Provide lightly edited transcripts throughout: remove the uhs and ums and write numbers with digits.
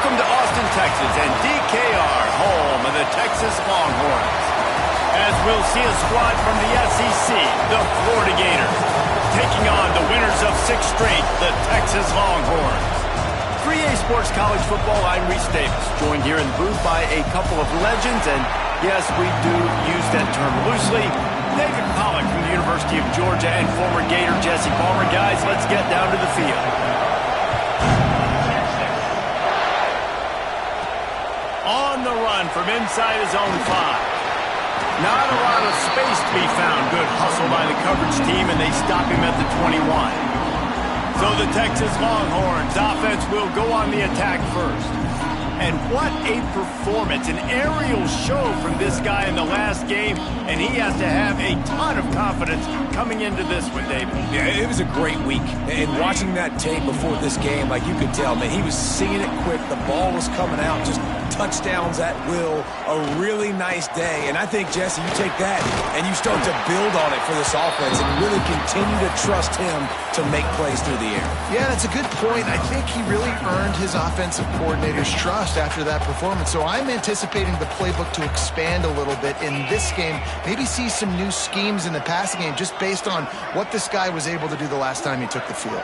Welcome to Austin, Texas, and DKR, home of the Texas Longhorns. As we'll see a squad from the SEC, the Florida Gators, taking on the winners of 6 straight, the Texas Longhorns. 3A Sports College Football, I'm Reese Davis, joined here in the booth by a couple of legends, and yes, we do use that term loosely. David Pollack from the University of Georgia and former Gator Jesse Palmer. Guys, let's get down to the field. On the run from inside his own 5. Not a lot of space to be found. Good hustle by the coverage team, and they stop him at the 21. So the Texas Longhorns offense will go on the attack first. And what a performance, an aerial show from this guy in the last game, and he has to have a ton of confidence coming into this one, David. Yeah, it was a great week. And watching that tape before this game, like you could tell, man, he was seeing it quick. The ball was coming out, just touchdowns at will. A really nice day. And I think, Jesse, you take that and you start to build on it for this offense and really continue to trust him to make plays through the air. Yeah, that's a good point. I think he really earned his offensive coordinator's trust after that performance. So I'm anticipating the playbook to expand a little bit in this game. Maybe see some new schemes in the passing game just based on what this guy was able to do the last time he took the field.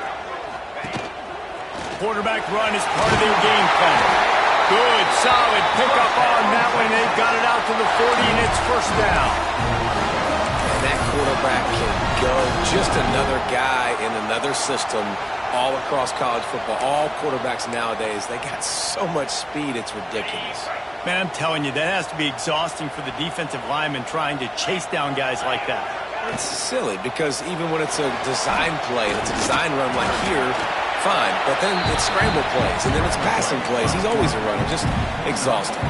Quarterback run is part of their game plan. Good, solid pickup on that one. They've got it out to the 40, and it's first down. And that quarterback can go. Just another guy in another system all across college football. All quarterbacks nowadays, they got so much speed, it's ridiculous. Man, I'm telling you, that has to be exhausting for the defensive lineman trying to chase down guys like that. It's silly because even when it's a design play, and it's a design run like here, fine, but then it's scramble plays, and then it's passing plays. He's always a runner, just exhausting.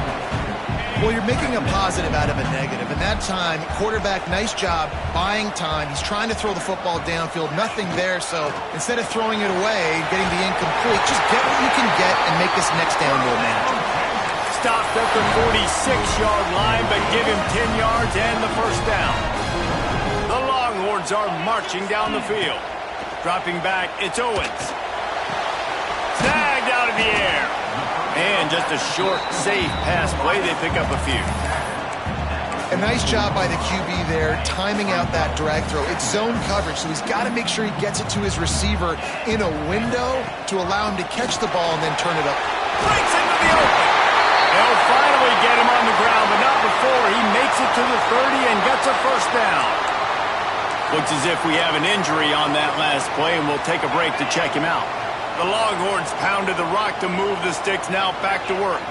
Well, you're making a positive out of a negative. And that time, quarterback, nice job, buying time. He's trying to throw the football downfield. Nothing there, so instead of throwing it away, getting the incomplete, just get what you can get and make this next down more manageable. Stopped at the 46-yard line, but give him 10 yards and the first down. The Longhorns are marching down the field. Dropping back, it's Owens. Snagged out of the air. And just a short, safe pass play. They pick up a few. A nice job by the QB there, timing out that drag throw. It's zone coverage, so he's got to make sure he gets it to his receiver in a window to allow him to catch the ball and then turn it up. Breaks into the open. They'll finally get him on the ground, but not before he makes it to the 30 and gets a first down. Looks as if we have an injury on that last play, and we'll take a break to check him out. The Longhorns pounded the rock to move the sticks, now back to work.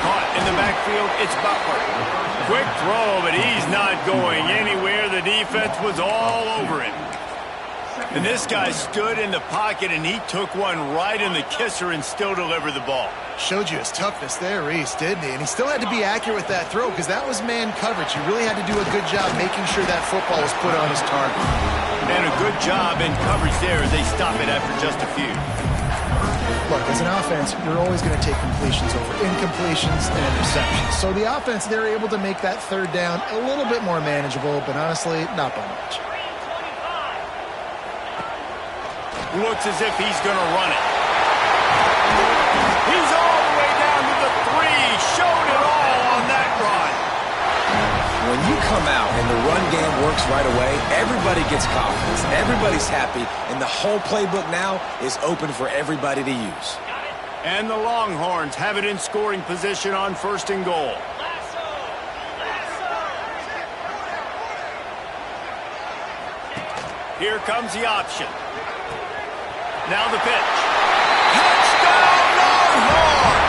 Caught in the backfield, it's Butler. Quick throw, but he's not going anywhere. The defense was all over him. And this guy stood in the pocket, and he took one right in the kisser and still delivered the ball. Showed you his toughness there, Reese, didn't he? And he still had to be accurate with that throw because that was man coverage. He really had to do a good job making sure that football was put on his target. And a good job in coverage there as they stop it after just a few. Look, as an offense, you're always going to take completions over incompletions and interceptions. So the offense, they're able to make that third down a little bit more manageable, but honestly, not by much. Looks as if he's going to run it. He's all the way down to the 3. Showed it all on that run. When you come out and the run game works right away, everybody gets confidence. Everybody's happy, and the whole playbook now is open for everybody to use. And the Longhorns have it in scoring position on 1st and goal. Here comes the option. Now the pitch. Touchdown, Longhorns!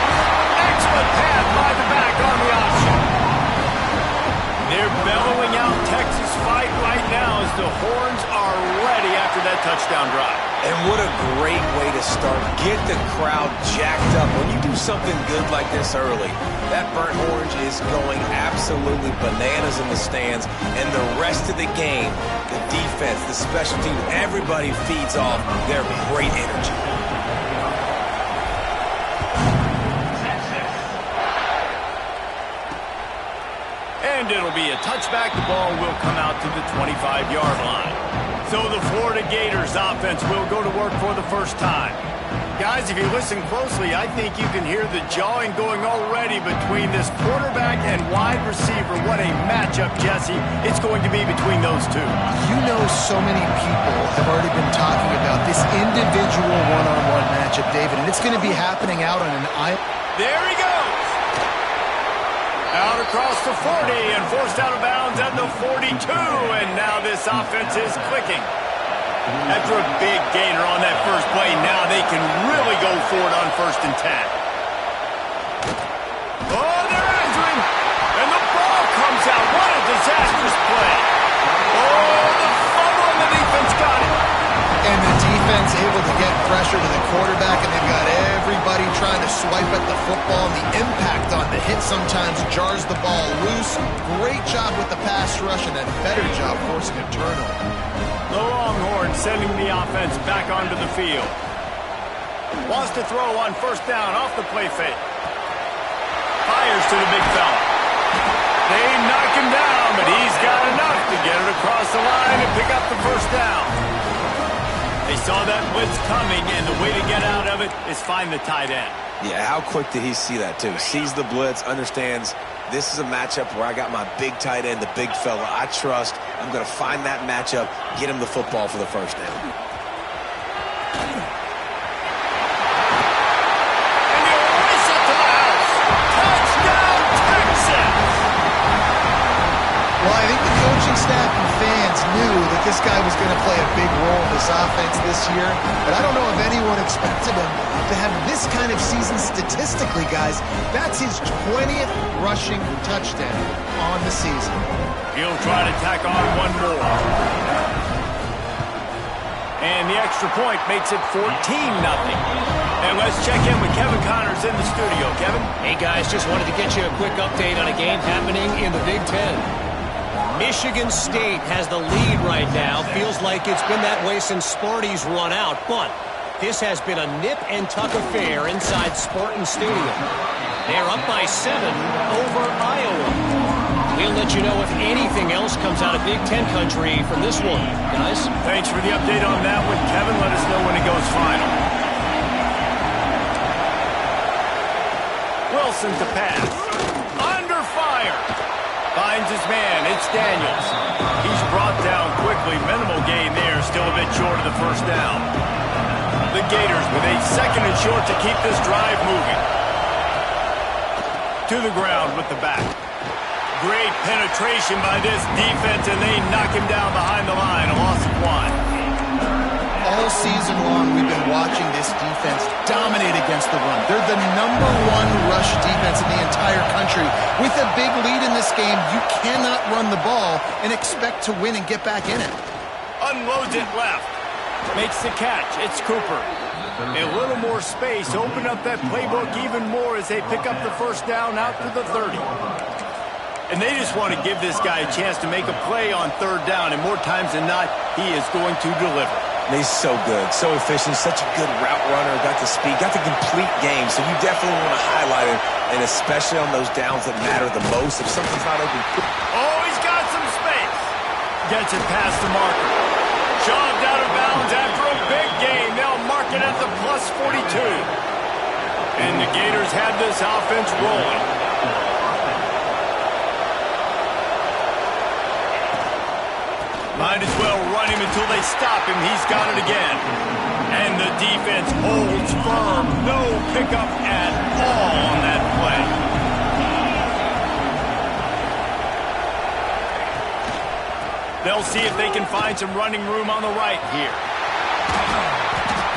Excellent pass by the back on the option. They're bellowing out Texas fight right now as the Horns are ready after that touchdown drive. And what a great way to start. Get the crowd jacked up. When you do something good like this early, that burnt orange is going absolutely bananas in the stands. And the rest of the game, the defense, the special teams, everybody feeds off their great energy. And and it'll be a touchback. The ball will come out to the 25-yard line. So the Florida Gators offense will go to work for the first time. Guys, if you listen closely, I think you can hear the jawing going already between this quarterback and wide receiver. What a matchup, Jesse, it's going to be between those two. You know, so many people have already been talking about this individual one-on-one matchup, David, and it's going to be happening out on an island. There he goes. Out across the 40 and forced out of bounds at the 42, and now this offense is clicking. After a big gainer on that first play, now they can really go for it on 1st and 10. Oh, they're after him, and the ball comes out. What a disastrous play. Oh, the fumble, and the defense got it. And the defense able to get pressure to the quarterback, and they've got everybody trying to swipe at the football, and the impact on the hit sometimes jars the ball loose. Great job with the pass rush, and a better job forcing a turnover. The Longhorns sending the offense back onto the field. Wants to throw on 1st down off the play fake. Fires to the big fella. They knock him down, but he's got enough to get it across the line and pick up the 1st down. They saw that blitz coming, and the way to get out of it is find the tight end. Yeah, how quick did he see that, too? Sees the blitz, understands this is a matchup where I got my big tight end, the big fella I trust. I'm going to find that matchup, get him the football for the 1st down. And he'll race it to the house. Touchdown, Texas! Well, I think the coaching staff and fans knew that this guy was going to play a big role in this offense this year, but I don't know if anyone expected him to have this kind of season statistically, guys. That's his 20th rushing touchdown on the season. He'll try to tack on one more. And the extra point makes it 14-0. And let's check in with Kevin Connors in the studio. Kevin? Hey, guys, just wanted to get you a quick update on a game happening in the Big Ten. Michigan State has the lead right now. Feels like it's been that way since Sparty's run out, but this has been a nip-and-tuck affair inside Spartan Stadium. They're up by 7 over Iowa. We'll let you know if anything else comes out of Big Ten country from this one, guys. Thanks for the update on that one, Kevin. Let us know when it goes final. Wilson to pass. Under fire. Finds his man. It's Daniels. He's brought down quickly. Minimal gain there. Still a bit short of the 1st down. The Gators with a 2nd and short to keep this drive moving. To the ground with the back. Great penetration by this defense, and they knock him down behind the line. A loss of 1. All season long, we've been watching this defense dominate against the run. They're the #1 rush defense in the entire country. With a big lead in this game, you cannot run the ball and expect to win and get back in it. Unloads it left. Makes the catch. It's Cooper. A little more space. Open up that playbook even more as they pick up the 1st down out to the 30. And they just want to give this guy a chance to make a play on 3rd down, and more times than not, he is going to deliver. He's so good, so efficient, such a good route runner, got the speed, got the complete game, so you definitely want to highlight him, and especially on those downs that matter the most. If something's not open. Oh, he's got some space. Gets it past the marker. Shoved out of bounds after a big gain. They'll mark it at the plus 42. And the Gators have this offense rolling. Might as well run him until they stop him. He's got it again. And the defense holds firm. No pickup at all on that play. They'll see if they can find some running room on the right here.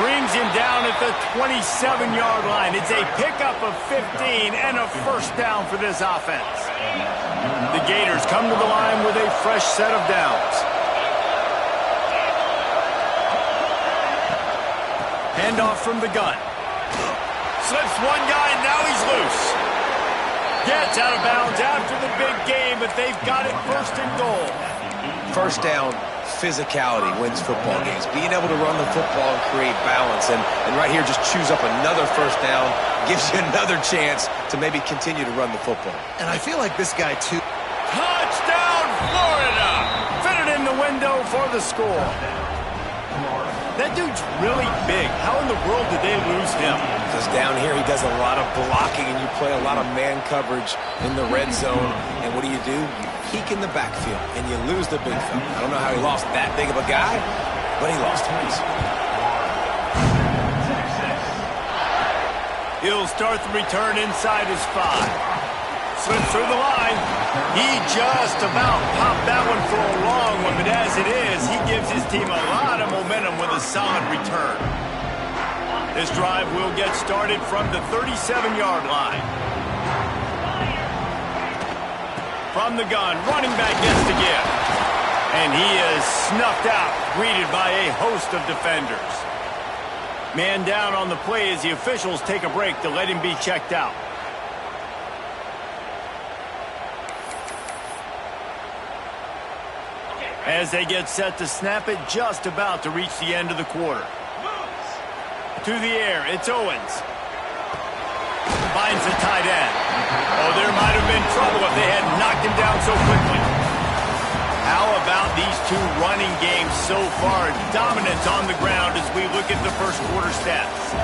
Brings him down at the 27-yard line. It's a pickup of 15 and a 1st down for this offense. The Gators come to the line with a fresh set of downs. Handoff from the gun. Slips one guy, and now he's loose. Gets out of bounds after the big game, but they've got it 1st and goal. 1st down, physicality wins football games. Being able to run the football and create balance. And right here, just choose up another 1st down. Gives you another chance to maybe continue to run the football. And I feel like this guy, too. Touchdown! for the score. That dude's really big. How in the world did they lose him? Because down here he does a lot of blocking and you play a lot of man coverage in the red zone. And what do? You peek in the backfield and you lose the big fella. I don't know how he lost that big of a guy, but he lost him. He'll start the return inside his 5. Slips through the line. He just about popped that one for a long one, but as it is, he gives his team a lot of momentum with a solid return. This drive will get started from the 37-yard line. From the gun, running back gets the gift. And he is snuffed out, greeted by a host of defenders. Man down on the play as the officials take a break to let him be checked out. As they get set to snap it, just about to reach the end of the quarter. To the air, it's Owens. Finds the tight end. Oh, there might have been trouble if they had knocked him down so quickly. How about these two running games so far? Dominance on the ground as we look at the first quarter stats.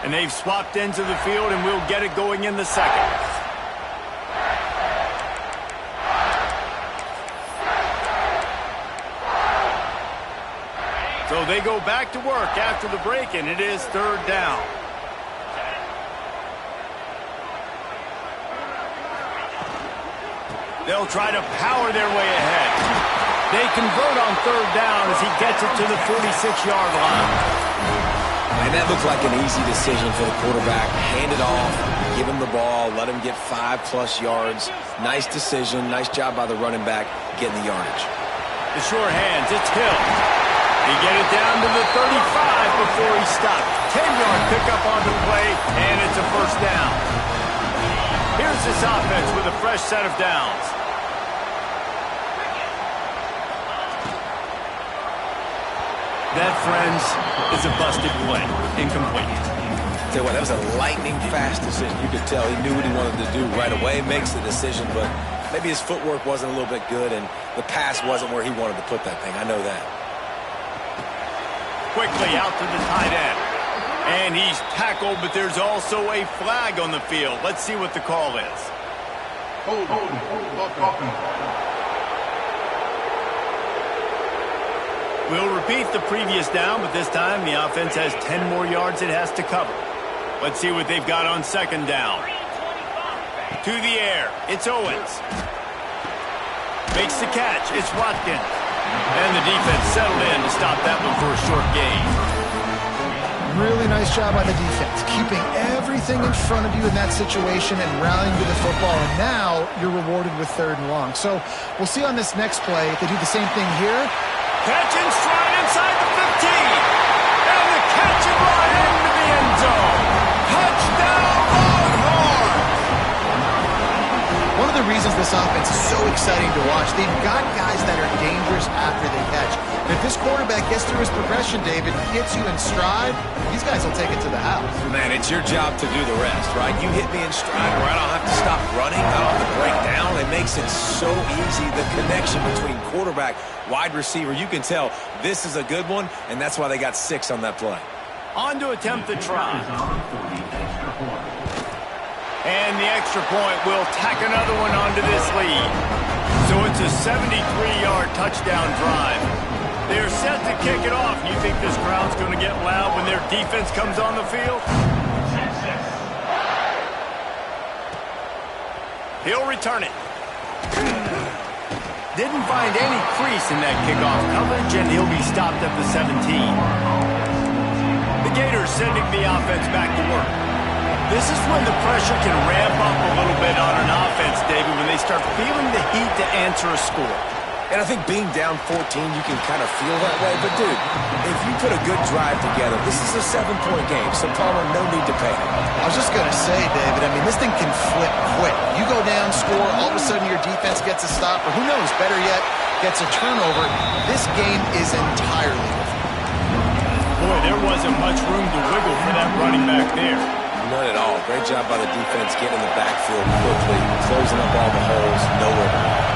And they've swapped ends of the field, and we'll get it going in the second. So they go back to work after the break, and it is third down. They'll try to power their way ahead. They convert on third down as he gets it to the 46-yard line. And that looked like an easy decision for the quarterback. Hand it off, give him the ball, let him get 5+ yards. Nice decision. Nice job by the running back getting the yardage. The sure hands, it's Hill. He get it down to the 35 before he stopped. 10-yard pickup on the play, and it's a first down. Here's this offense with a fresh set of downs. That, friends, is a busted play. Incomplete. Tell you what, that was a lightning-fast decision. You could tell he knew what he wanted to do right away. Makes the decision, but maybe his footwork wasn't a little bit good, and the pass wasn't where he wanted to put that thing. I know that. Quickly out to the tight end. And he's tackled, but there's also a flag on the field. Let's see what the call is. Hold. We'll repeat the previous down, but this time the offense has 10 more yards it has to cover. Let's see what they've got on second down. To the air, it's Owens. Makes the catch, it's Watkins. And the defense settled in to stop that one for a short gain. Really nice job by the defense, keeping everything in front of you in that situation and rallying to the football. And now you're rewarded with third and long. So we'll see on this next play if they do the same thing here. Catch in stride inside the 15. And the catch and run into the end zone. Touchdown, Longhorn! One of the reasons this offense is so exciting to watch, they've got guys that are dangerous after they catch. And if this quarterback gets through his progression, David, gets you in stride, these guys will take it to the house. Man, it's your job to do the rest, right? You hit me in stride where I don't have to stop running, I don't have to break down. It makes it so easy, the connection between quarterback, wide receiver. You can tell this is a good one, and that's why they got 6 on that play. On to attempt the try. And the extra point will tack another one onto this lead. So it's a 73-yard touchdown drive. They're set to kick it off. You think this crowd's going to get loud when their defense comes on the field? He'll return it. Didn't find any crease in that kickoff coverage, and he'll be stopped at the 17. The Gators sending the offense back to work. This is when the pressure can ramp up a little bit on an offense, David, when they start feeling the heat to answer a score. And I think being down 14, you can kind of feel that way. But, dude, if you put a good drive together, this is a 7-point game, so Palmer, no need to panic. I was just going to say, David, I mean, this thing can flip quick. You go down, score, all of a sudden your defense gets a stop, or who knows, better yet, gets a turnover. This game is entirely different. Boy, there wasn't much room to wiggle for that running back there. None at all. Great job by the defense getting in the backfield quickly, closing up all the holes, nowhere to run.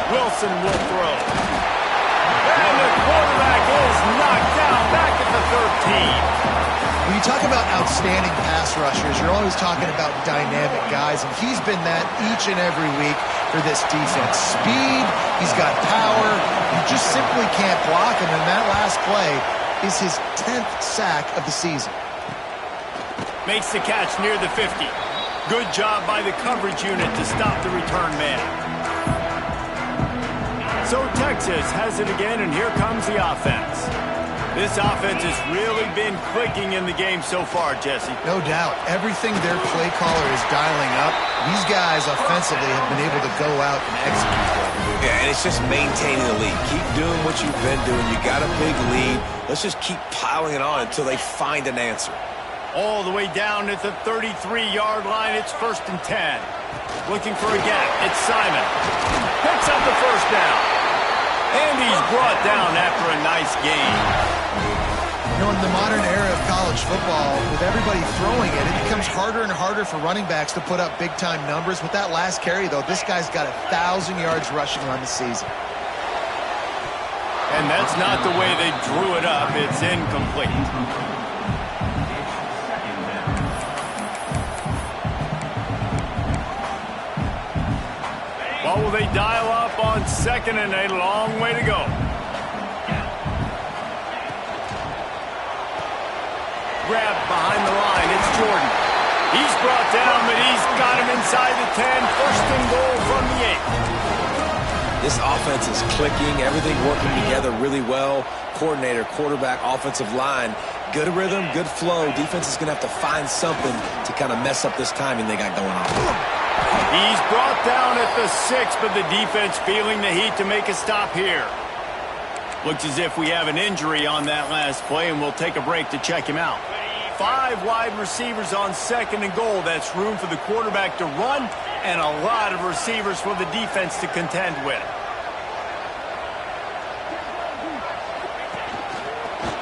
Wilson will throw. And the quarterback is knocked down back at the 13. When you talk about outstanding pass rushers, you're always talking about dynamic guys, and he's been that each and every week for this defense. Speed, he's got power, you just simply can't block him, and that last play is his 10th sack of the season. Makes the catch near the 50. Good job by the coverage unit to stop the return man. So Texas has it again, and here comes the offense. This offense has really been clicking in the game so far, Jesse. No doubt. Everything their play caller is dialing up, these guys offensively have been able to go out and execute that. Yeah, and it's just maintaining the lead. Keep doing what you've been doing. You got a big lead. Let's just keep piling it on until they find an answer. All the way down at the 33-yard line, it's 1st and 10. Looking for a gap, it's Simon. Picks up the first down. And he's brought down after a nice game. You know, in the modern era of college football, with everybody throwing it, it becomes harder and harder for running backs to put up big-time numbers. With that last carry, though, this guy's got 1,000 yards rushing on the season. And that's not the way they drew it up. It's incomplete. What will they dial up on 2nd and a long way to go? Grabbed behind the line. It's Jordan. He's brought down, but he's got him inside the 10. 1st and goal from the 8. This offense is clicking. Everything working together really well. Coordinator, quarterback, offensive line. Good rhythm, good flow. Defense is going to have to find something to kind of mess up this timing they got going on. He's brought down at the 6, but the defense feeling the heat to make a stop here. Looks as if we have an injury on that last play, and we'll take a break to check him out. 5 wide receivers on 2nd and goal. That's room for the quarterback to run and a lot of receivers for the defense to contend with.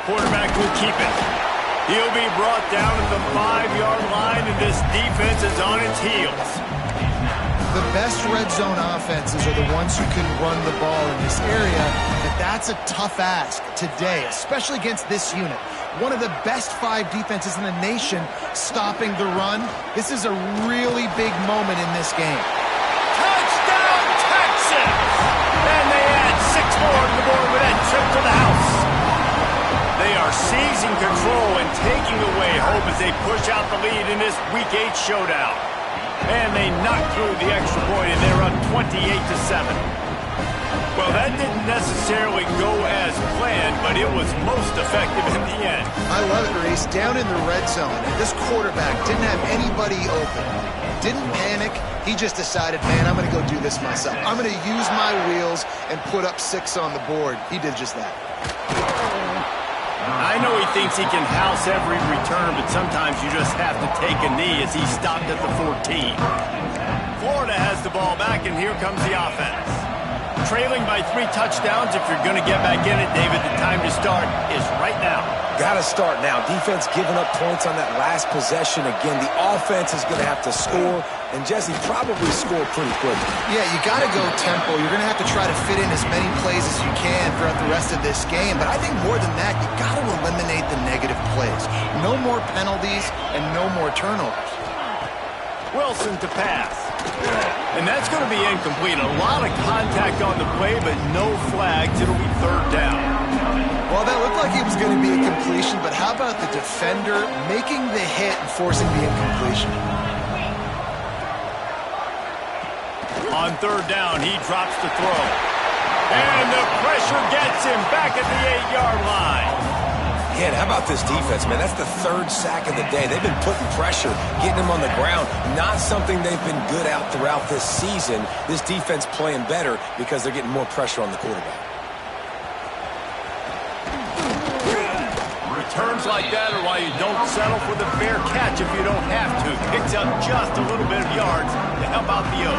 Quarterback will keep it. He'll be brought down at the 5-yard line, and this defense is on its heels. The best red zone offenses are the ones who can run the ball in this area, but that's a tough ask today, especially against this unit. One of the best 5 defenses in the nation stopping the run. This is a really big moment in this game. Touchdown, Texas! And they add 6 more to the board with that trip to the house. They are seizing control and taking away hope as they push out the lead in this Week 8 showdown. And they knock through the extra point, and they're up 28-7. Well, that didn't necessarily go as planned, but it was most effective in the end. I love it, Reese. Down in the red zone, and this quarterback didn't have anybody open. Didn't panic. He just decided, man, I'm going to go do this myself. I'm going to use my wheels and put up 6 on the board. He did just that. I know he thinks he can house every return, but sometimes you just have to take a knee as he stopped at the 14. Florida has the ball back, and here comes the offense. Trailing by 3 touchdowns. If you're going to get back in it, David, the time to start is right now. Got to start now. Defense giving up points on that last possession. Again, the offense is going to have to score, and Jesse probably score pretty quickly. Yeah, you got to go tempo. You're going to have to try to fit in as many plays as you can throughout the rest of this game. But I think more than that, you got to eliminate the negative plays. No more penalties and no more turnovers. Wilson to pass. And that's going to be incomplete. A lot of contact on the play, but no flags. It'll be 3rd down. Well, that looked like it was going to be a completion, but how about the defender making the hit and forcing the incompletion? On 3rd down, he drops the throw. And the pressure gets him back at the 8-yard line. Yeah, and how about this defense, man? That's the third sack of the day. They've been putting pressure, getting them on the ground. Not something they've been good at throughout this season. This defense playing better because they're getting more pressure on the quarterback. Returns like that are why you don't settle for the fair catch if you don't have to. Picks up just a little bit of yards to help out the O.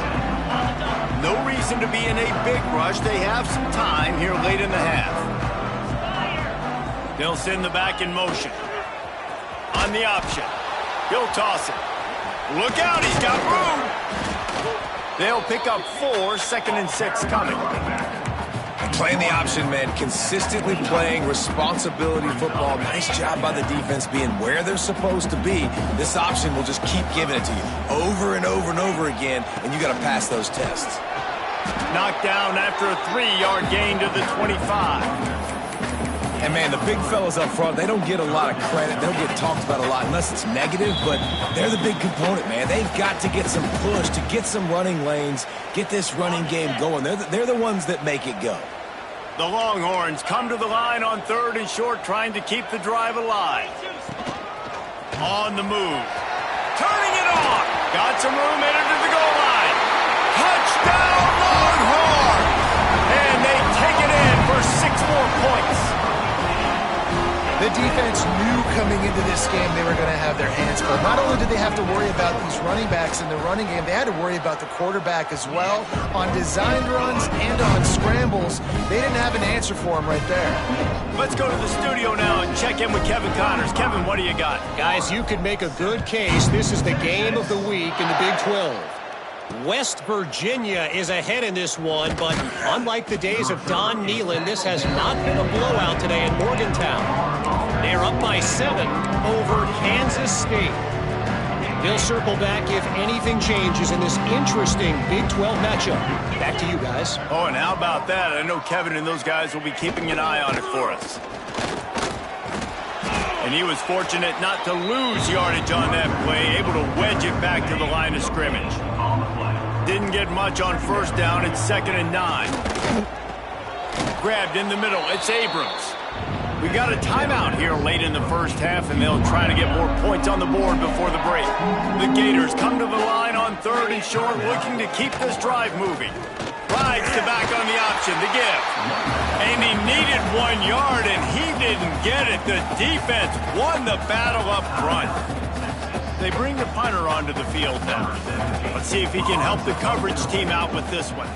No reason to be in a big rush. They have some time here late in the half. They'll send the back in motion. On the option. He'll toss it. Look out, he's got room. They'll pick up 4, 2nd and 6 coming. Playing the option, man. Consistently playing responsibility football. Nice job by the defense being where they're supposed to be. This option will just keep giving it to you over and over and over again, and you got to pass those tests. Knocked down after a 3-yard gain to the 25. And, man, the big fellas up front, they don't get a lot of credit. They don't get talked about a lot unless it's negative, but they're the big component, man. They've got to get some push, to get some running lanes, get this running game going. They're the ones that make it go. The Longhorns come to the line on 3rd and short, trying to keep the drive alive. On the move. Turning it on. Got some room, headed to the goal line. Touchdown, Longhorns! And they take it in for 6 more points. The defense knew coming into this game they were going to have their hands full. Not only did they have to worry about these running backs in the running game, they had to worry about the quarterback as well. On designed runs and on scrambles, they didn't have an answer for him right there. Let's go to the studio now and check in with Kevin Connors. Kevin, what do you got? Guys, you could make a good case. This is the game of the week in the Big 12. West Virginia is ahead in this one, but unlike the days of Don Nehlen, this has not been a blowout today in Morgantown. They're up by 7 over Kansas State. They'll circle back if anything changes in this interesting Big 12 matchup. Back to you guys. Oh, and how about that? I know Kevin and those guys will be keeping an eye on it for us. And he was fortunate not to lose yardage on that play, able to wedge it back to the line of scrimmage. Didn't get much on 1st down. It's 2nd and 9. Grabbed in the middle. It's Abrams. We got a timeout here late in the first half, and they'll try to get more points on the board before the break. The Gators come to the line on 3rd and short, looking to keep this drive moving. Rides to back on the option, the give. And he needed 1 yard, and he didn't get it. The defense won the battle up front. They bring the punter onto the field now. Let's see if he can help the coverage team out with this one.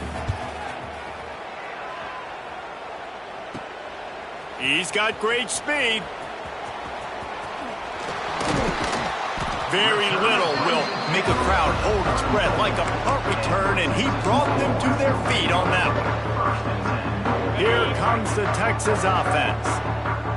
He's got great speed. Very little will make a crowd hold its breath like a punt return, and he brought them to their feet on that one. Here comes the Texas offense.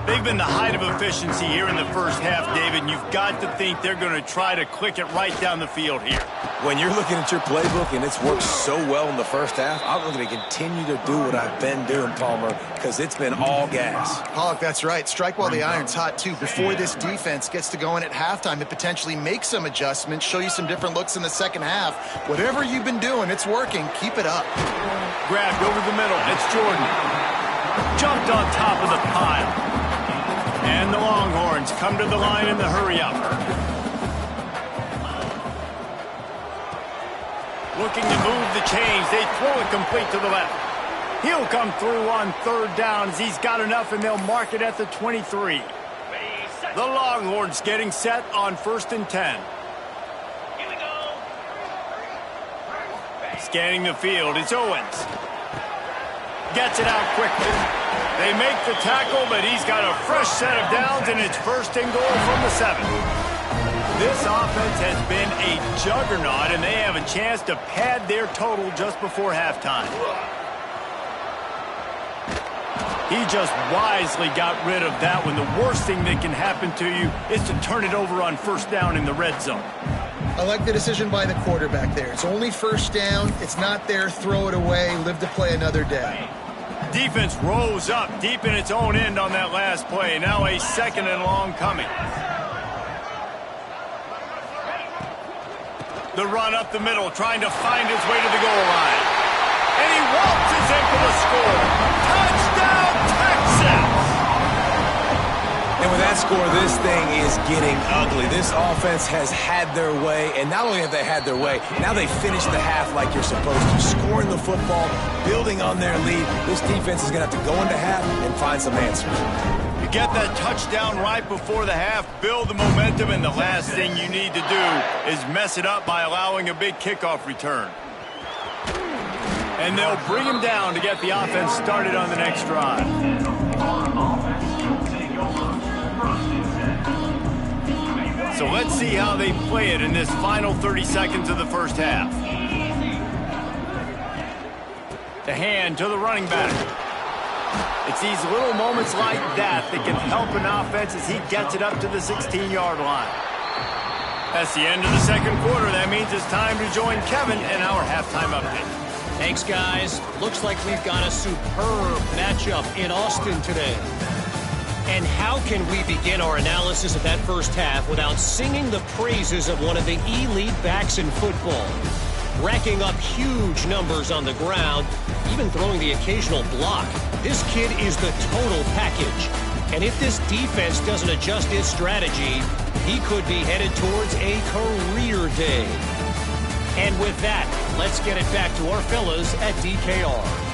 They've been the height of efficiency here in the first half, David, and you've got to think they're going to try to click it right down the field here. When you're looking at your playbook and it's worked so well in the first half, I'm going to continue to do what I've been doing, Palmer, because it's been all gas. Pollock, that's right. Strike while the iron's hot, too. Before this defense gets to going at halftime, it potentially makes some adjustments, show you some different looks in the second half. Whatever you've been doing, it's working. Keep it up. Grabbed over the middle. It's Jordan. Jumped on top of the pile. And the Longhorns come to the line in the hurry-up. Looking to move the chains. They throw it complete to the left. He'll come through on 3rd down as he's got enough, and they'll mark it at the 23. The Longhorns getting set on 1st and 10. Scanning the field, it's Owens. Gets it out quickly. They make the tackle, but he's got a fresh set of downs, and it's 1st and goal from the 7. This offense has been a juggernaut, and they have a chance to pad their total just before halftime. He just wisely got rid of that one. The worst thing that can happen to you is to turn it over on 1st down in the red zone. I like the decision by the quarterback there. It's only 1st down. It's not there. Throw it away. Live to play another day. Defense rose up deep in its own end on that last play. Now a 2nd and long coming. The run up the middle, trying to find his way to the goal line. And he waltzes in for the score. Touchdown, Texas! And with score, this thing is getting ugly. This offense has had their way, and not only have they had their way, now they finish the half like you're supposed to, scoring the football, building on their lead. This defense is going to have to go into half and find some answers. You get that touchdown right before the half, build the momentum, and the last thing you need to do is mess it up by allowing a big kickoff return. And they'll bring him down to get the offense started on the next drive. So let's see how they play it in this final 30 seconds of the first half. The hand to the running back. It's these little moments like that that can help an offense as he gets it up to the 16-yard line. That's the end of the second quarter. That means it's time to join Kevin in our halftime update. Thanks, guys. Looks like we've got a superb matchup in Austin today. And how can we begin our analysis of that first half without singing the praises of one of the elite backs in football? Racking up huge numbers on the ground, even throwing the occasional block. This kid is the total package. And if this defense doesn't adjust its strategy, he could be headed towards a career day. And with that, let's get it back to our fellas at DKR.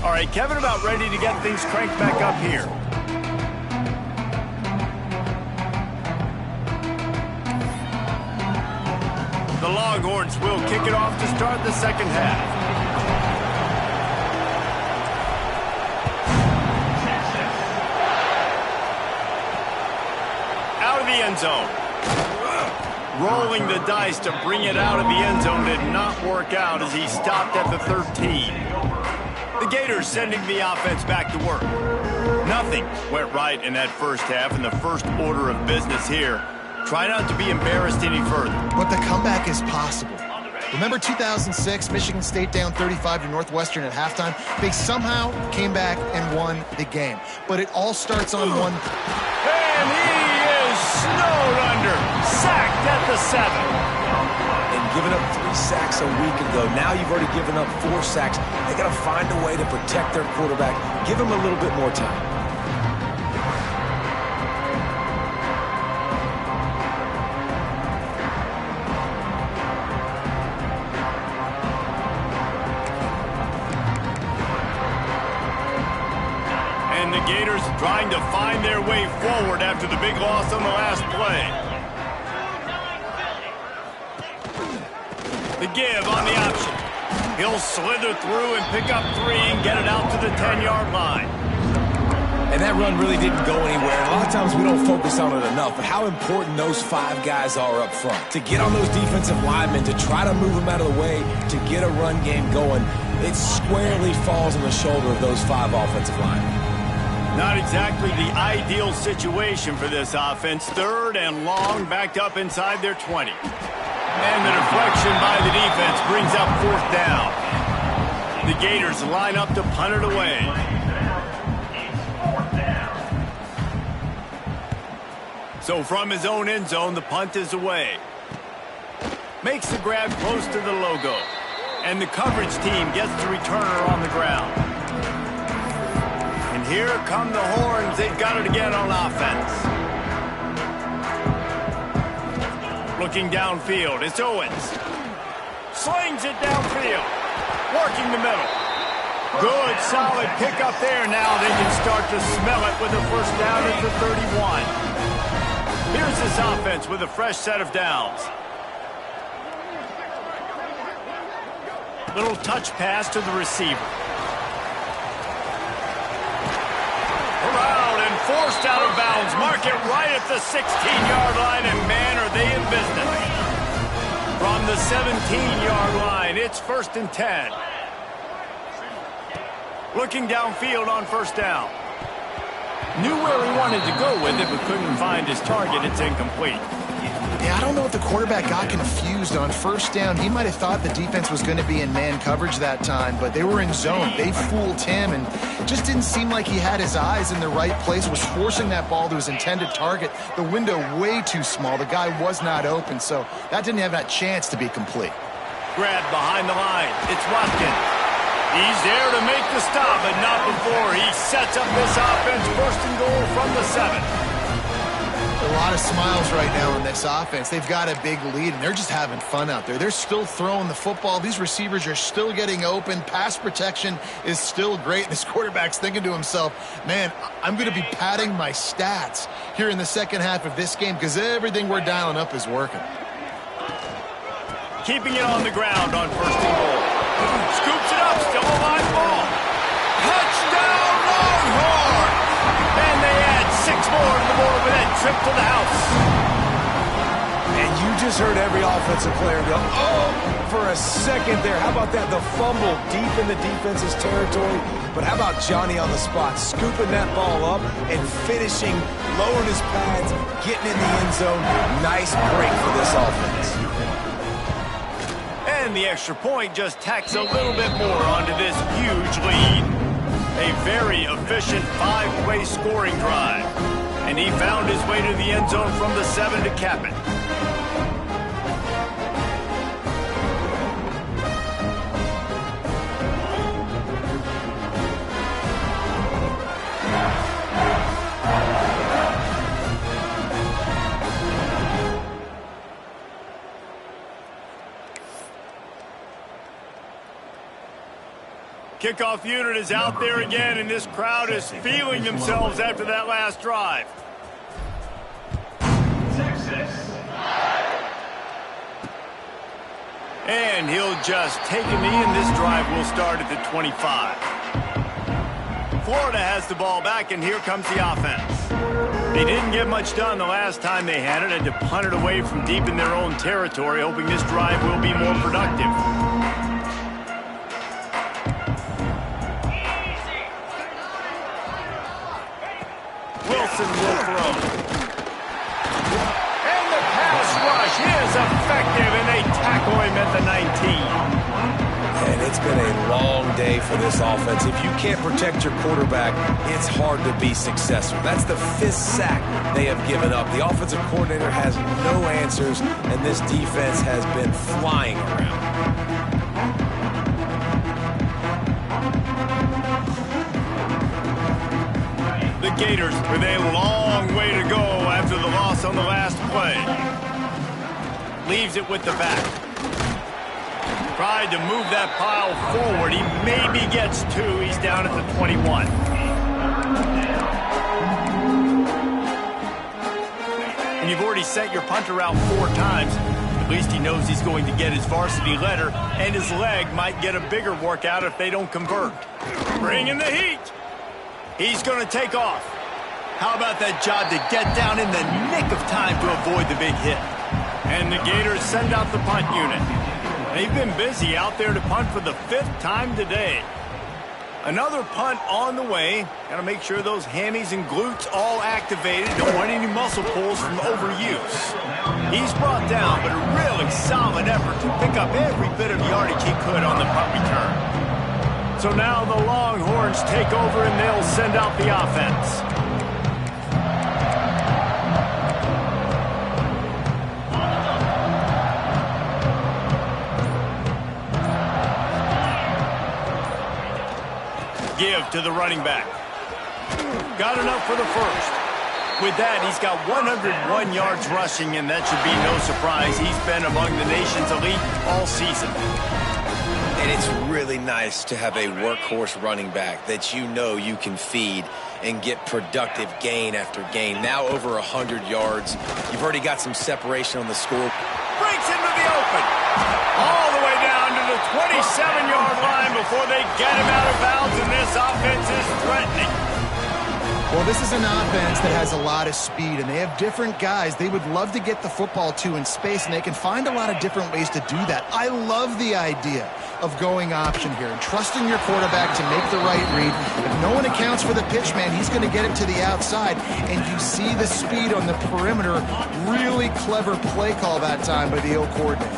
All right, Kevin, about ready to get things cranked back up here. The Longhorns will kick it off to start the second half. Out of the end zone. Rolling the dice to bring it out of the end zone did not work out as he stopped at the 13. The Gators sending the offense back to work. Nothing went right in that first half, and the first order of business here. Try not to be embarrassed any further. But the comeback is possible. Remember 2006, Michigan State down 35 to Northwestern at halftime? They somehow came back and won the game. But it all starts on one. And he is snowed under. Sacked at the 7. And giving up 3 sacks a week ago. Now you've already given up 4 sacks. They got to find a way to protect their quarterback. Give him a little bit more time. And the Gators trying to find their way forward after the big loss on the last play. The give on the option. He'll slither through and pick up 3 and get it out to the 10-yard line. And that run really didn't go anywhere. And a lot of times we don't focus on it enough, but how important those 5 guys are up front. To get on those defensive linemen, to try to move them out of the way, to get a run game going, it squarely falls on the shoulder of those 5 offensive linemen. Not exactly the ideal situation for this offense. 3rd and long, backed up inside their 20. And the deflection by the defense brings up 4th down. The Gators line up to punt it away. So from his own end zone, the punt is away. Makes the grab close to the logo. And the coverage team gets the returner on the ground. And here come the Horns. They've got it again on offense. Looking downfield, it's Owens. Slings it downfield. Working the middle. Good, solid pickup there. Now they can start to smell it with a first down at the 31. Here's this offense with a fresh set of downs. Little touch pass to the receiver. Around and forced out of bounds. Mark it right at the 16-yard line, and man, are they in business. From the 17-yard line, it's 1st and 10. Looking downfield on first down. Knew where he wanted to go with it, but couldn't find his target. It's incomplete. Yeah, I don't know if the quarterback got confused on first down. He might have thought the defense was going to be in man coverage that time, but they were in zone. They fooled him and just didn't seem like he had his eyes in the right place, was forcing that ball to his intended target. The window way too small. The guy was not open, so that didn't have that chance to be complete. Grab behind the line. It's Watkins. He's there to make the stop, but not before he sets up this offense. First and goal from the 7. A lot of smiles right now in this offense. They've got a big lead, and they're just having fun out there. They're still throwing the football. These receivers are still getting open. Pass protection is still great. This quarterback's thinking to himself, man, I'm going to be padding my stats here in the second half of this game because everything we're dialing up is working. Keeping it on the ground on first and goal. Scoops it up, still a live ball. Touchdown, Longhorn! And they add 6 more to the board with that trip to the house. And you just heard every offensive player go, oh, for a second there. How about that? The fumble deep in the defense's territory. But how about Johnny on the spot, scooping that ball up and finishing, lowering his pads, getting in the end zone. Nice break for this offense. And the extra point just tacks a little bit more onto this huge lead. A very efficient 5-way scoring drive. And he found his way to the end zone from the 7 to cap it. Kickoff unit is out there again, and this crowd is feeling themselves after that last drive. And he'll just take a knee, and this drive will start at the 25. Florida has the ball back, and here comes the offense. They didn't get much done the last time they had it, and to punt it away from deep in their own territory, hoping this drive will be more productive. Wilson will throw. And the pass rush is effective, and they tackle him at the 19. And it's been a long day for this offense. If you can't protect your quarterback, it's hard to be successful. That's the 5th sack they have given up. The offensive coordinator has no answers, and this defense has been flying around. The Gators with a long way to go after the loss on the last play. Leaves it with the back. Tried to move that pile forward. He maybe gets 2. He's down at the 21. And you've already sent your punter out 4 times. At least he knows he's going to get his varsity letter, and his leg might get a bigger workout if they don't convert. Bring in the heat. He's going to take off. How about that job to get down in the nick of time to avoid the big hit? And the Gators send out the punt unit. They've been busy out there to punt for the 5th time today. Another punt on the way. Got to make sure those hammies and glutes all activated. Don't want any muscle pulls from overuse. He's brought down, but a really solid effort to pick up every bit of yardage he could on the punt return. So now the Longhorns take over, and they'll send out the offense. Give to the running back. Got enough for the first. With that, he's got 101 yards rushing, and that should be no surprise. He's been among the nation's elite all season. And it's really nice to have a workhorse running back that you know you can feed and get productive gain after gain. Now over 100 yards. You've already got some separation on the score. Breaks into the open. All the way down to the 27-yard line before they get him out of bounds, and this offense is threatening. Well, this is an offense that has a lot of speed, and they have different guys they would love to get the football to in space, and they can find a lot of different ways to do that. I love the idea of going option here and trusting your quarterback to make the right read. If no one accounts for the pitch, man, he's going to get it to the outside, and you see the speed on the perimeter. Really clever play call that time by the O coordinator.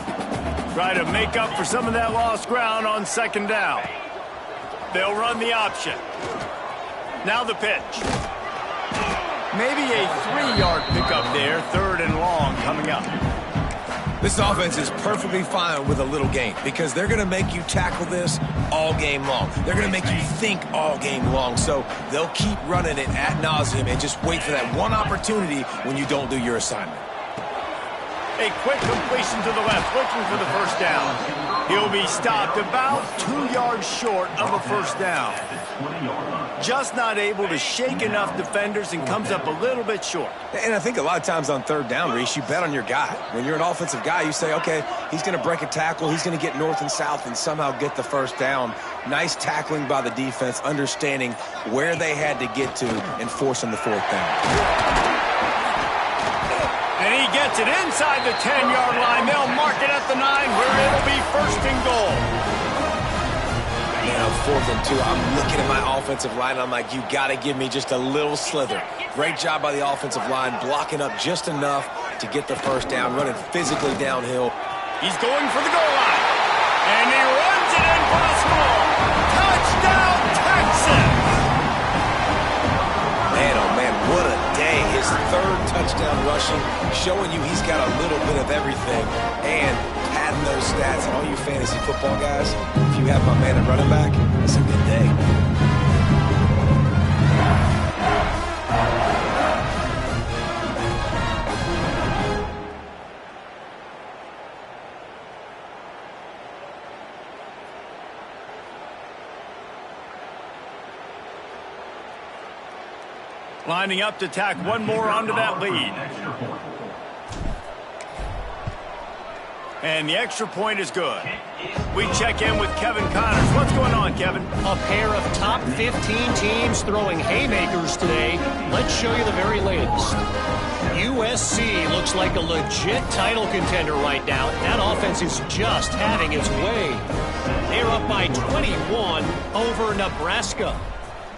Try to make up for some of that lost ground on second down. They'll run the option. Now the pitch. Maybe a 3-yard pickup there, 3rd and long coming up. This offense is perfectly fine with a little game because they're going to make you tackle this all game long. They're going to make you think all game long. So they'll keep running it ad nauseum and just wait for that one opportunity when you don't do your assignment. A quick completion to the left, looking for the first down. He'll be stopped about 2 yards short of a first down. Just not able to shake enough defenders and comes up a little bit short. And I think a lot of times on third down, Reese, you bet on your guy. When you're an offensive guy, you say, okay, he's going to break a tackle, he's going to get north and south and somehow get the first down. Nice tackling by the defense, understanding where they had to get to and forcing the fourth down. And he gets it inside the 10-yard line. They'll mark it at the 9 where it'll be first and goal. Man, on 4th and 2, I'm looking at my offensive line. I'm like, you got to give me just a little slither. Great job by the offensive line, blocking up just enough to get the first down, running physically downhill. He's going for the goal line. And he runs it in for the score. Touchdown, Texas! Man, oh man, what a day. His 3rd touchdown rushing, showing you he's got a little bit of everything and padding those stats. And all you fantasy football guys, if you have my man at running back, it's a good day. Lining up to tack one more onto that lead. And the extra point is good. We check in with Kevin Connors. What's going on, Kevin? A pair of top 15 teams throwing haymakers today. Let's show you the very latest. USC looks like a legit title contender right now. That offense is just having its way. They're up by 21 over Nebraska.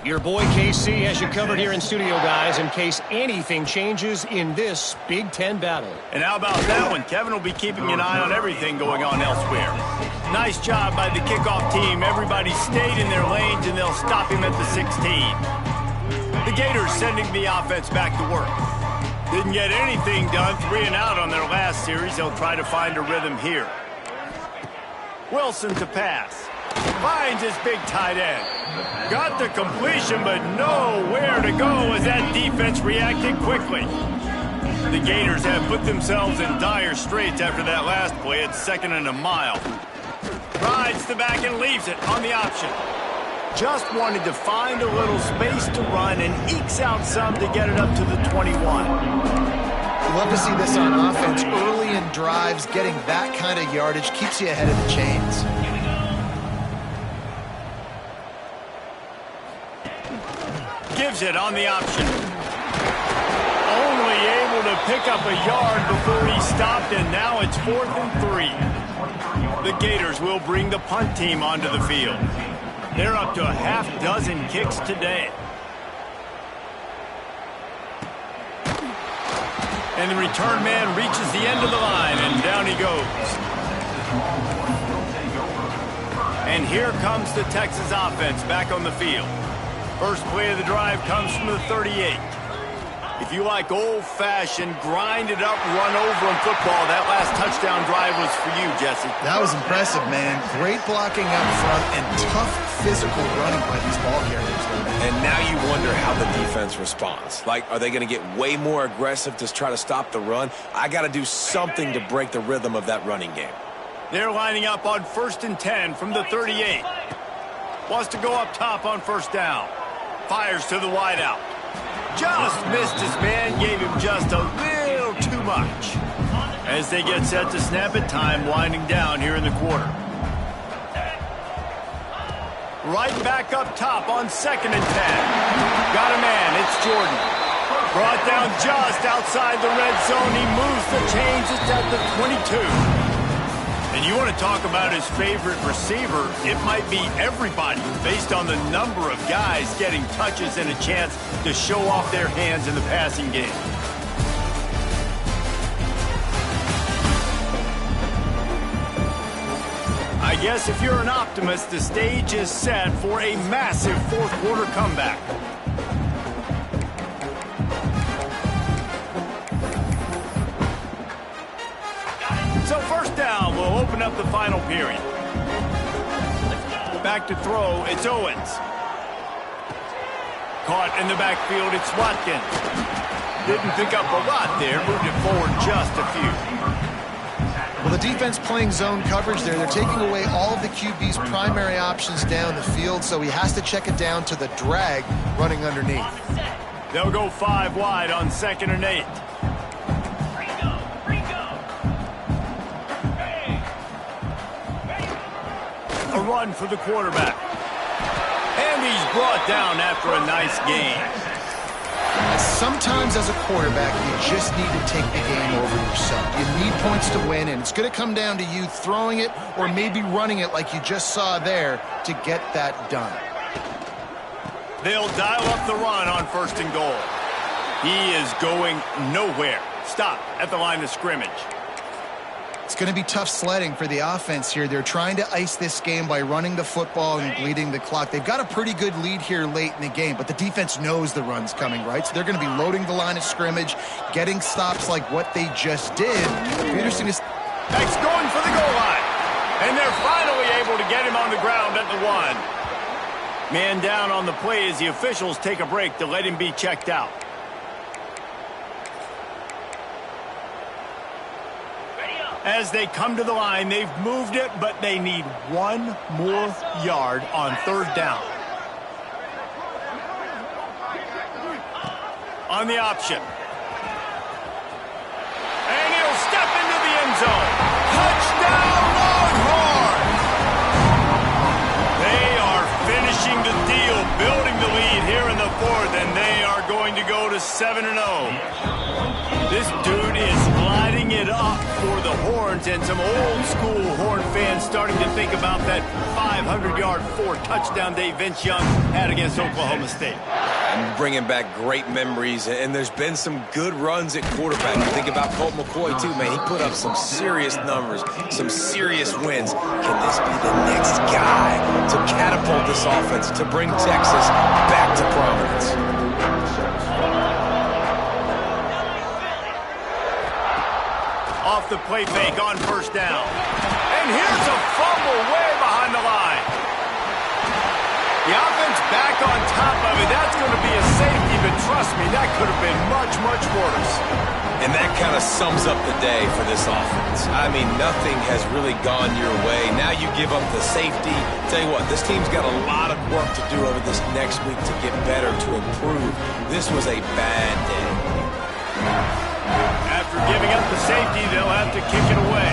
Your boy KC has you covered here in studio, guys, in case anything changes in this Big Ten battle. And how about that one? Kevin will be keeping an eye on everything going on elsewhere. Nice job by the kickoff team. Everybody stayed in their lanes, and they'll stop him at the 16. The Gators sending the offense back to work. Didn't get anything done, 3 and out on their last series. They'll try to find a rhythm here. Wilson to pass. Finds his big tight end. Got the completion, but nowhere to go as that defense reacted quickly. The Gators have put themselves in dire straits after that last play at 2nd and a mile. Rides the back and leaves it on the option. Just wanted to find a little space to run and ekes out some to get it up to the 21. Love to see this on offense. Early in drives, getting that kind of yardage keeps you ahead of the chains. Gives it on the option. Only able to pick up a yard before he stopped, and now it's 4th and 3. The Gators will bring the punt team onto the field. They're up to a half-dozen kicks today. And the return man reaches the end of the line, and down he goes. And here comes the Texas offense back on the field. First play of the drive comes from the 38. If you like old-fashioned, grind-it-up, run-over in football, that last touchdown drive was for you, Jesse. That was impressive, man. Great blocking up front and tough physical running by these ball carriers. And now you wonder how the defense responds. Like, are they going to get way more aggressive to try to stop the run? I got to do something to break the rhythm of that running game. They're lining up on 1st and 10 from the 38. Wants to go up top on first down. Fires to the wideout. Just missed his man, gave him just a little too much. As they get set to snap it, time winding down here in the quarter. Right back up top on 2nd and 10. Got a man, it's Jordan. Brought down just outside the red zone. He moves the chains, it's at the 22. And you want to talk about his favorite receiver, it might be everybody based on the number of guys getting touches and a chance to show off their hands in the passing game. I guess if you're an optimist, the stage is set for a massive 4th quarter comeback. So open up the final period. Back to throw, it's Owens. Caught in the backfield, it's Watkins. Didn't pick up a lot there, moved it forward just a few. Well, the defense playing zone coverage there. They're taking away all of the QB's primary options down the field, so he has to check it down to the drag running underneath. They'll go 5 wide on 2nd and 8. A run for the quarterback. And he's brought down after a nice gain. Sometimes as a quarterback, you just need to take the game over yourself. You need points to win, and it's going to come down to you throwing it or maybe running it like you just saw there to get that done. They'll dial up the run on 1st and goal. He is going nowhere. Stop at the line of scrimmage. It's going to be tough sledding for the offense here. They're trying to ice this game by running the football and bleeding the clock. They've got a pretty good lead here late in the game, but the defense knows the run's coming, right? So they're going to be loading the line of scrimmage, getting stops like what they just did. It'll be interesting to see. Next going for the goal line. And they're finally able to get him on the ground at the 1. Man down on the play as the officials take a break to let him be checked out. As they come to the line, they've moved it, but they need 1 more yard on 3rd down. On the option. And he'll step into the end zone. Touchdown, Longhorns! They are finishing the deal, building the lead here in the 4th, and they are going to go to 7-0. This dude is lighting it up for the Horns, and some old-school Horn fans starting to think about that 500-yard 4-touchdown day Vince Young had against Oklahoma State. I'm bringing back great memories, and there's been some good runs at quarterback. You think about Colt McCoy, too, man. He put up some serious numbers, some serious wins. Can this be the next guy to catapult this offense, to bring Texas back to prominence? Off the play fake on 1st down. And here's a fumble way behind the line. The offense back on top of it. That's going to be a safety, but trust me, that could have been much, much worse. And that kind of sums up the day for this offense. I mean, nothing has really gone your way. Now you give up the safety. Tell you what, this team's got a lot of work to do over this next week to get better, to improve. This was a bad day. After giving up the safety, they'll have to kick it away.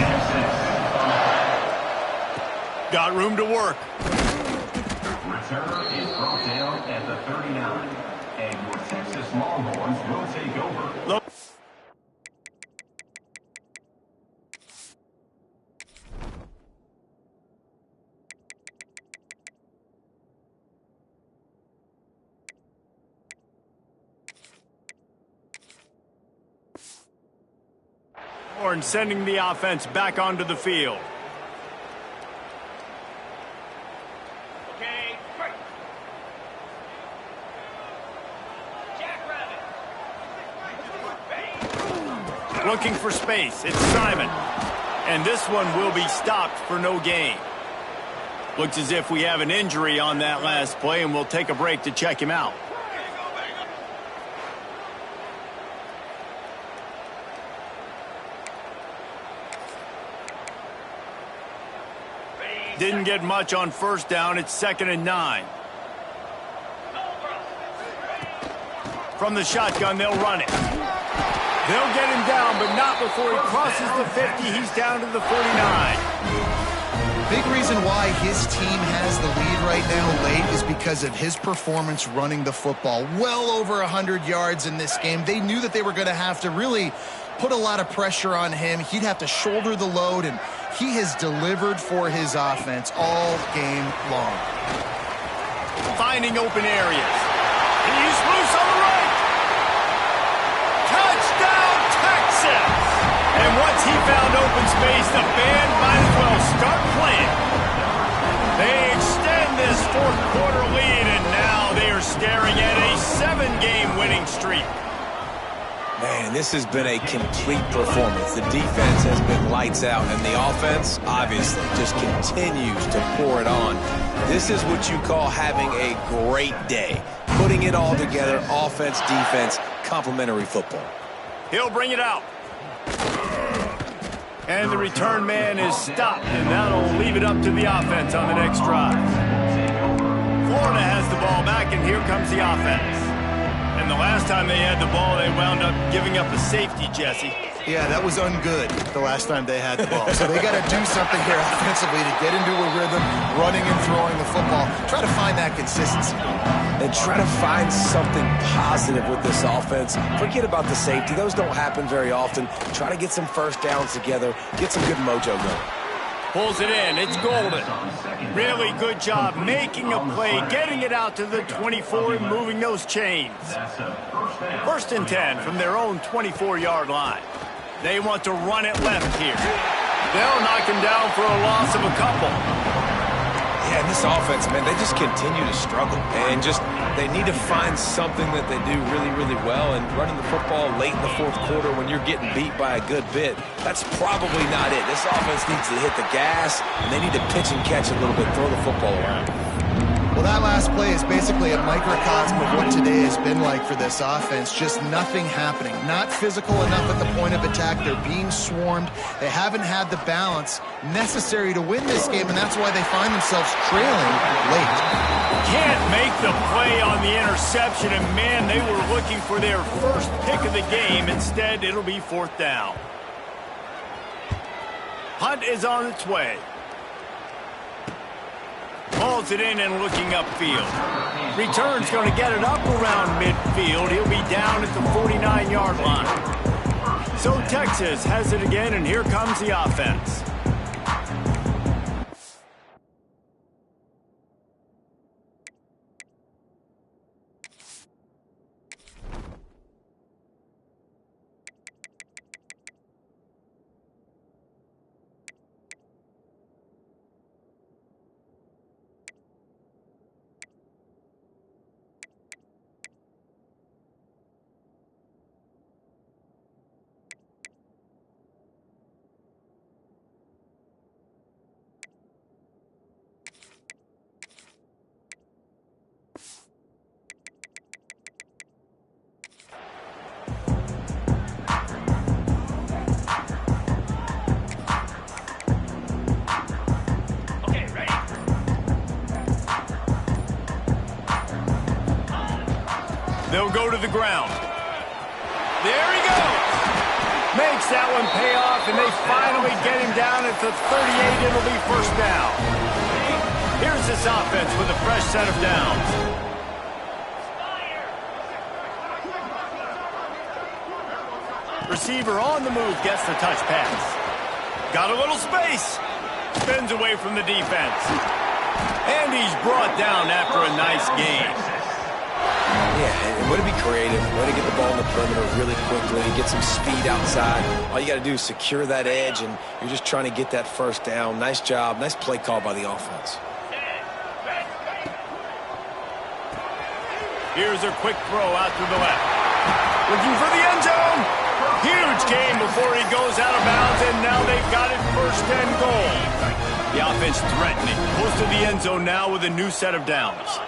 Got room to work. Return is brought down at the 39. And your Texas Longhorns will take over. Horn sending the offense back onto the field. Okay, break. Jackrabbit. Looking for space. It's Simon. And this one will be stopped for no gain. Looks as if we have an injury on that last play, and we'll take a break to check him out. Didn't get much on 1st down. It's 2nd and 9. From the shotgun, they'll run it. They'll get him down, but not before he crosses the 50. He's down to the 49. Big reason why his team has the lead right now late is because of his performance running the football. Well over 100 yards in this game. They knew that they were going to have to really put a lot of pressure on him. He'd have to shoulder the load, and he has delivered for his offense all game long. Finding open areas. He's loose on the right. Touchdown, Texas! And once he found open space, the band might as well start playing. They extend this 4th quarter lead, and now they are staring at a 7-game winning streak. Man, this has been a complete performance. The defense has been lights out, and the offense, obviously, just continues to pour it on. This is what you call having a great day. Putting it all together, offense, defense, complementary football. He'll bring it out. And the return man is stopped, and that'll leave it up to the offense on the next drive. Florida has the ball back, and here comes the offense. And the last time they had the ball, they wound up giving up a safety, Jesse. Yeah, that was ungood the last time they had the ball. So they got to do something here offensively to get into a rhythm, running and throwing the football. Try to find that consistency. And try to find something positive with this offense. Forget about the safety. Those don't happen very often. Try to get some first downs together. Get some good mojo going. Pulls it in. It's Golden. Really good job making a play, getting it out to the 24 and moving those chains. First and 10 from their own 24-yard line. They want to run it left here. They'll knock him down for a loss of a couple. Yeah, and this offense, man, they just continue to struggle. And they need to find something that they do really, really well. And running the football late in the fourth quarter when you're getting beat by a good bit, that's probably not it. This offense needs to hit the gas, and they need to pitch and catch a little bit, throw the football around. Well, that last play is basically a microcosm of what today has been like for this offense. Just nothing happening. Not physical enough at the point of attack. They're being swarmed. They haven't had the balance necessary to win this game, and that's why they find themselves trailing late. Can't make the play on the interception, and man, they were looking for their first pick of the game. Instead, it'll be fourth down. Hunt is on its way. Hauls it in and looking upfield. Return's going to get it up around midfield. He'll be down at the 49-yard line. So Texas has it again, and here comes the offense. They'll go to the ground. There he goes. Makes that one pay off, and they finally get him down at the 38. It'll be first down. Here's this offense with a fresh set of downs. Receiver on the move gets the touch pass. Got a little space. Spins away from the defense. And he's brought down after a nice gain. Yeah, and way to be creative, way to get the ball in the perimeter really quickly, get some speed outside. All you got to do is secure that edge, and you're just trying to get that first down. Nice job, nice play call by the offense. Here's a quick throw out to the left. Looking for the end zone. Huge gain before he goes out of bounds, and now they've got it first and goal. The offense threatening. Close to the end zone now with a new set of downs.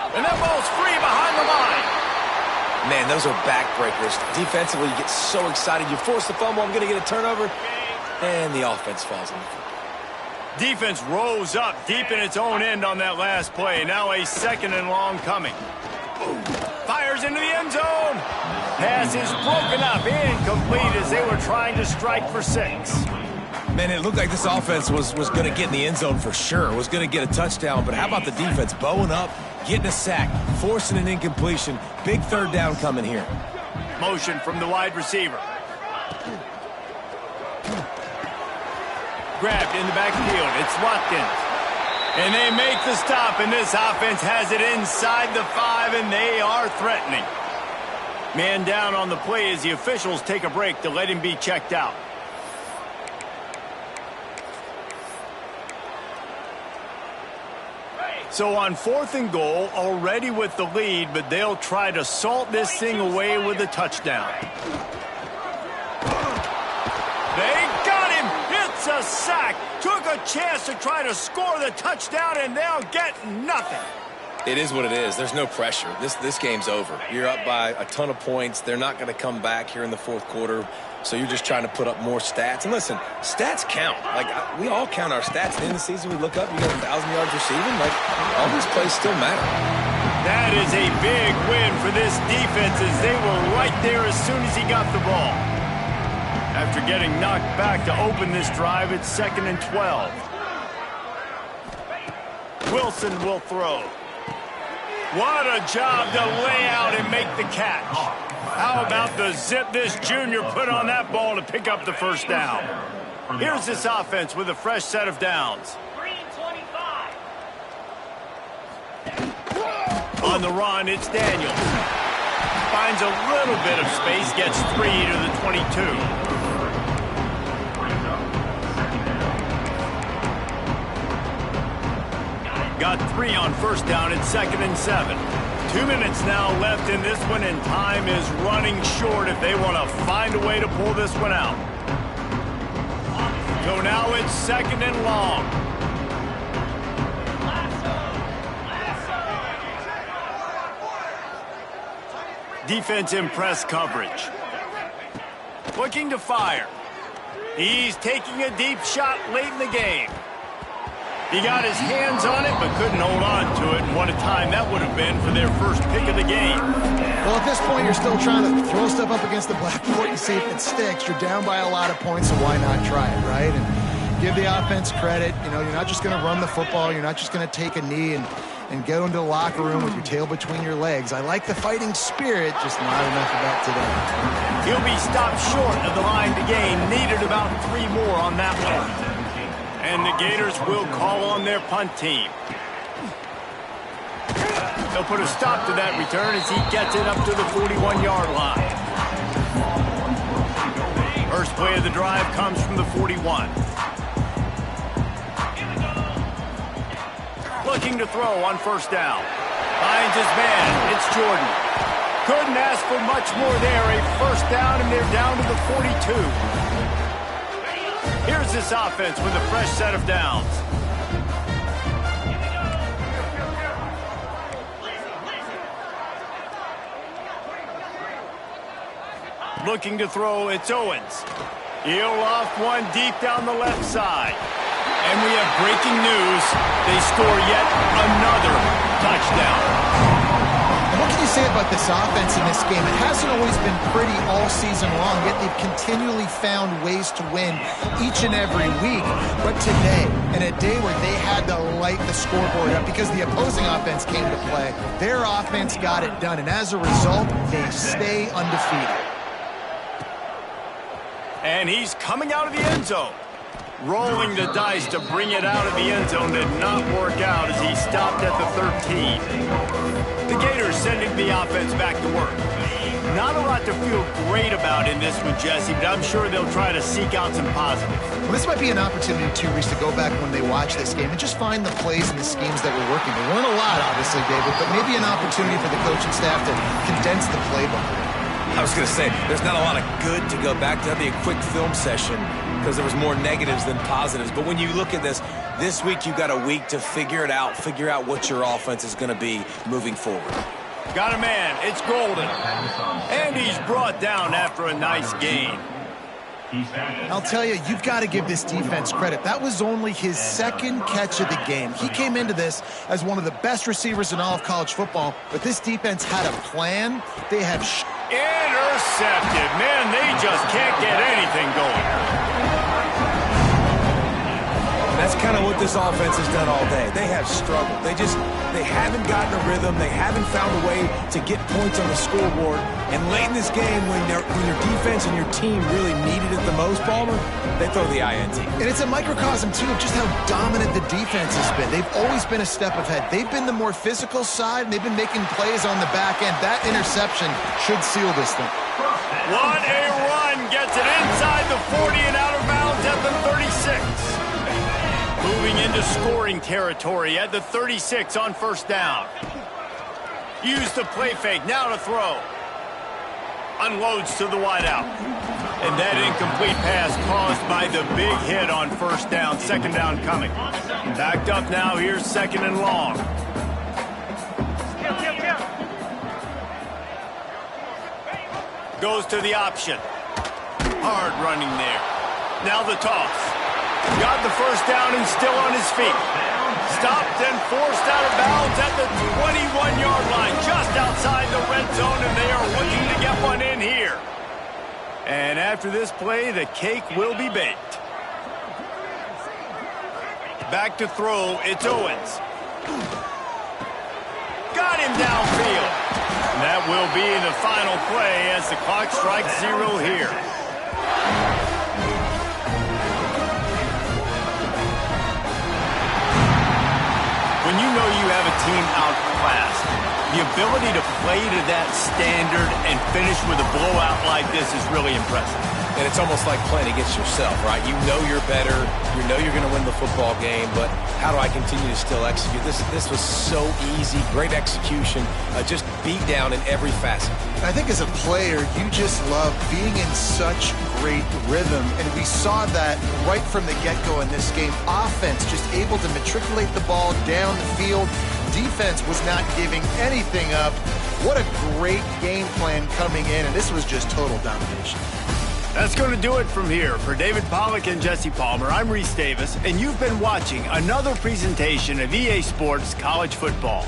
And that ball's free behind the line. Man, those are backbreakers. Defensively, you get so excited. You force the fumble, I'm going to get a turnover, and the offense falls in the field. Defense rose up deep in its own end on that last play. Now a second and long coming. Fires into the end zone. Pass is broken up, incomplete as they were trying to strike for 6. Man, it looked like this offense was going to get in the end zone for sure. Was going to get a touchdown, but how about the defense bowing up, getting a sack, forcing an incompletion. Big third down coming here. Motion from the wide receiver. Grabbed in the backfield. It's Watkins. And they make the stop, and this offense has it inside the 5, and they are threatening. Man down on the play as the officials take a break to let him be checked out. So on 4th and goal, already with the lead, but they'll try to salt this thing away with a touchdown. They got him. It's a sack. Took a chance to try to score the touchdown, and they'll get nothing. It is what it is. There's no pressure. This game's over. You're up by a ton of points. They're not going to come back here in the fourth quarter. So you're just trying to put up more stats. And listen, stats count. Like, we all count our stats. At the end of the season, we look up, you got 1,000 yards receiving. Like, all these plays still matter. That is a big win for this defense as they were right there as soon as he got the ball. After getting knocked back to open this drive, it's 2nd and 12. Wilson will throw. What a job to lay out and make the catch. How about the zip this junior put on that ball to pick up the first down? Here's this offense with a fresh set of downs. On the run, it's Daniels. Finds a little bit of space, gets 3 to the 22. Got 3 on first down. It's 2nd and 7. 2 minutes now left in this one, and time is running short if they want to find a way to pull this one out. So now it's 2nd and long. Defense in press coverage. Looking to fire. He's taking a deep shot late in the game. He got his hands on it, but couldn't hold on to it. And what a time that would have been for their first pick of the game. Well, at this point, you're still trying to throw stuff up against the blackboard and see if it sticks. You're down by a lot of points, so why not try it, right? And give the offense credit. You know, you're not just going to run the football. You're not just going to take a knee and go into the locker room with your tail between your legs. I like the fighting spirit, just not enough of that today. He'll be stopped short of the line to gain. Needed about 3 more on that one. And the Gators will call on their punt team. They'll put a stop to that return as he gets it up to the 41-yard line. First play of the drive comes from the 41. Looking to throw on first down. Finds his man. It's Jordan. Couldn't ask for much more there. A first down, and they're down to the 42. Here's this offense with a fresh set of downs. Looking to throw, it's Owens. He'll off one deep down the left side. And we have breaking news. They score yet another touchdown. What can you say about this offense in this game? It hasn't always been pretty all season long, yet they've continually found ways to win each and every week. But today, in a day where they had to light the scoreboard up because the opposing offense came to play, their offense got it done. And as a result, they stay undefeated. And he's coming out of the end zone. Rolling the dice to bring it out of the end zone did not work out as he stopped at the 13. The Gators sending the offense back to work. Not a lot to feel great about in this one, Jesse, but I'm sure they'll try to seek out some positives. Well, this might be an opportunity, too, Reese, to go back when they watch this game and just find the plays and the schemes that were working. There weren't a lot, obviously, David, but maybe an opportunity for the coaching staff to condense the playbook. I was going to say, there's not a lot of good to go back to. That'd be a quick film session because there was more negatives than positives. But when you look at this week you've got a week to figure it out, figure out what your offense is going to be moving forward. Got a man. It's Golden. And he's brought down after a nice gain. I'll tell you, you've got to give this defense credit. That was only his 2nd catch of the game. He came into this as one of the best receivers in all of college football, but this defense had a plan. They have intercepted. Man, they just can't get anything going. That's kind of what this offense has done all day. They have struggled. They haven't gotten a rhythm. They haven't found a way to get points on the scoreboard. And late in this game, when your defense and your team really needed it the most, Palmer, they throw the INT. And it's a microcosm, too, of just how dominant the defense has been. They've always been a step ahead. They've been the more physical side, and they've been making plays on the back end. That interception should seal this thing. What a run. Gets it inside the 40 and out of bounds at the 36. Moving moving into scoring territory at the 36 on first down. Use the play fake, now to throw. Unloads to the wideout. And that incomplete pass caused by the big hit on first down. Second down coming. Backed up now, here's second and long. Goes to the option. Hard running there. Now the toss. Got the first down and still on his feet. Stopped and forced out of bounds at the 21-yard line, just outside the red zone, and they are looking to get one in here. And after this play, the cake will be baked. Back to throw, it's Owens. Got him downfield. And that will be the final play as the clock strikes 0 here. When you know you have a team outclassed, the ability to play to that standard and finish with a blowout like this is really impressive. And it's almost like playing against yourself, right? You know you're better. You know you're going to win the football game, but how do I continue to still execute? This was so easy. Great execution. Just beat down in every facet. I think as a player, you just love being in such great rhythm, and we saw that right from the get-go in this game. Offense just able to matriculate the ball down the field. Defense was not giving anything up. What a great game plan coming in, and this was just total domination. That's going to do it from here. For David Pollack and Jesse Palmer, I'm Reese Davis, and you've been watching another presentation of EA Sports College Football.